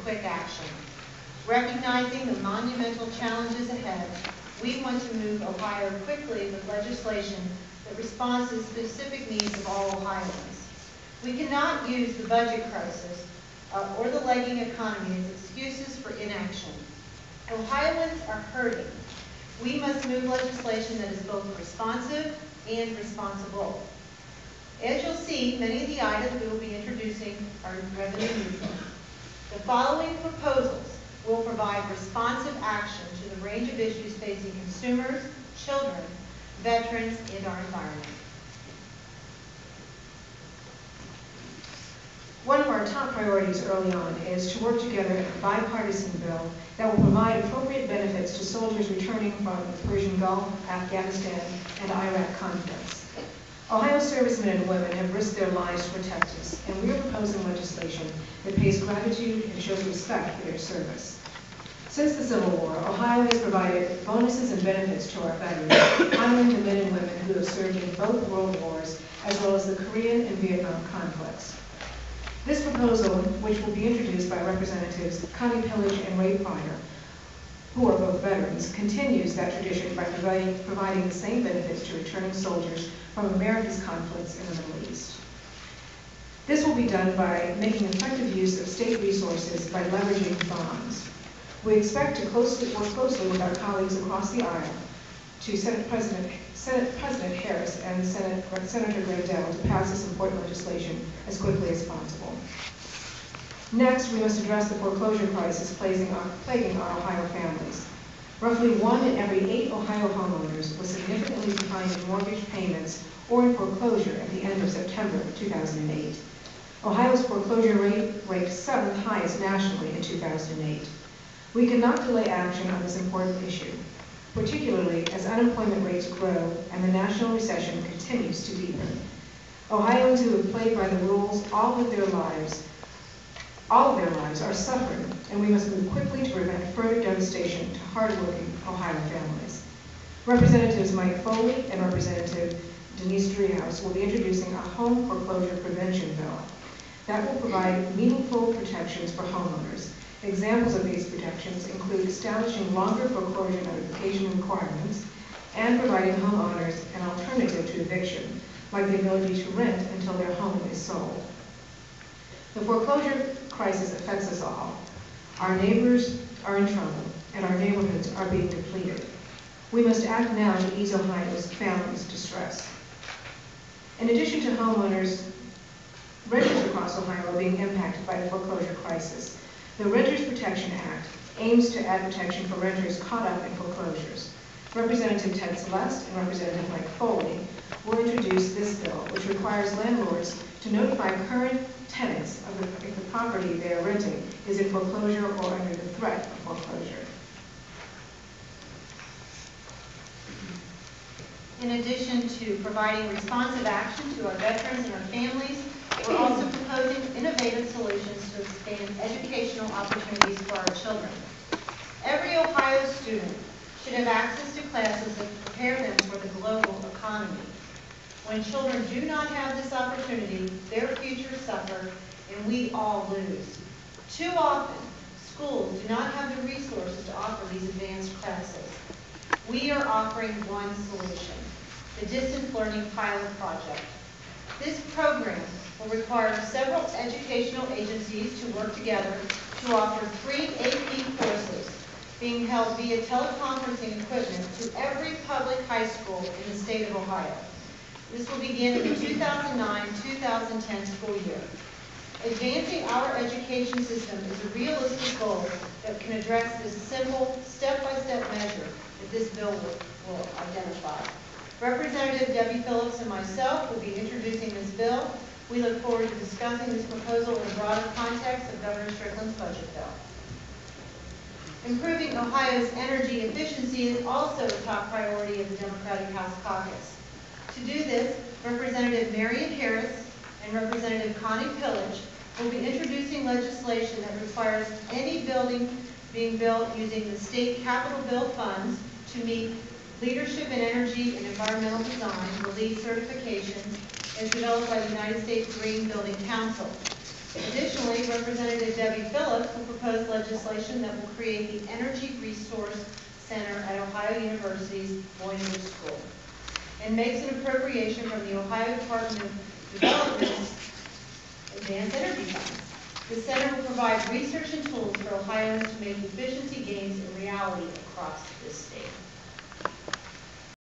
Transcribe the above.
quick action. Recognizing the monumental challenges ahead, we want to move Ohio quickly with legislation that responds to the specific needs of all Ohioans. We cannot use the budget crisis or the lagging economy as excuses for inaction. Ohioans are hurting. We must move legislation that is both responsive and responsible. As you'll see, many of the items we will be introducing are revenue neutral. The following proposals will provide responsive action to the range of issues facing consumers, children, veterans, and our environment. One of our top priorities early on is to work together a bipartisan bill that will provide appropriate benefits to soldiers returning from the Persian Gulf, Afghanistan, and Iraq conflicts. Ohio servicemen and women have risked their lives to protect us, and we are proposing legislation that pays gratitude and shows respect for their service. Since the Civil War, Ohio has provided bonuses and benefits to our veterans, honoring the men and women who have served in both world wars, as well as the Korean and Vietnam conflicts. This proposal, which will be introduced by Representatives Connie Pillage and Ray Pryor, who are both veterans, continues that tradition by providing the same benefits to returning soldiers from America's conflicts in the Middle East. This will be done by making effective use of state resources by leveraging bonds. We expect to work closely with our colleagues across the aisle, to Senate President Harris and Senator Grandel, to pass this important legislation as quickly as possible. Next, we must address the foreclosure crisis plaguing our Ohio families. Roughly 1 in every 8 Ohio homeowners was significantly behind in mortgage payments or in foreclosure at the end of September 2008. Ohio's foreclosure rate ranked 7th highest nationally in 2008. We cannot delay action on this important issue, particularly as unemployment rates grow and the national recession continues to deepen. Ohioans who have played by the rules all of their lives are suffering, and we must move quickly to prevent further devastation to hardworking Ohio families. Representatives Mike Foley and Representative Denise Driehaus will be introducing a home foreclosure prevention bill that will provide meaningful protections for homeowners. Examples of these protections include establishing longer foreclosure notification requirements and providing homeowners an alternative to eviction, like the ability to rent until their home is sold. The foreclosure crisis affects us all. Our neighbors are in trouble, and our neighborhoods are being depleted. We must act now to ease Ohio's families' distress. In addition to homeowners, renters across Ohio are being impacted by the foreclosure crisis. The Renters Protection Act aims to add protection for renters caught up in foreclosures. Representative Ted Celeste and Representative Mike Foley will introduce this bill, which requires landlords to notify current tenants if the property they are renting is in foreclosure or under the threat of foreclosure. In addition to providing responsive action to our veterans and our families, we're also proposing innovative solutions to expand educational opportunities for our children. Every Ohio student should have access to classes that prepare them for the global economy. When children do not have this opportunity, their futures suffer and we all lose. Too often, schools do not have the resources to offer these advanced classes. We are offering one solution, the Distance Learning Pilot Project. This program will require several educational agencies to work together to offer 3 AP courses being held via teleconferencing equipment to every public high school in the state of Ohio. This will begin in the 2009-2010 school year. Advancing our education system is a realistic goal that can address this simple, step-by-step measure that this bill will identify. Representative Debbie Phillips and myself will be introducing this bill. We look forward to discussing this proposal in the broader context of Governor Strickland's budget bill. Improving Ohio's energy efficiency is also a top priority of the Democratic House Caucus. To do this, Representative Marion Harris and Representative Connie Pillage will be introducing legislation that requires any building being built using the state capital bill funds to meet Leadership in Energy and Environmental Design, the LEED certification, as developed by the United States Green Building Council. Additionally, Representative Debbie Phillips will propose legislation that will create the Energy Resource Center at Ohio University's Boynton School, and makes an appropriation from the Ohio Department of Development's Advanced Energy Funds. The center will provide research and tools for Ohioans to make efficiency gains a reality across this state.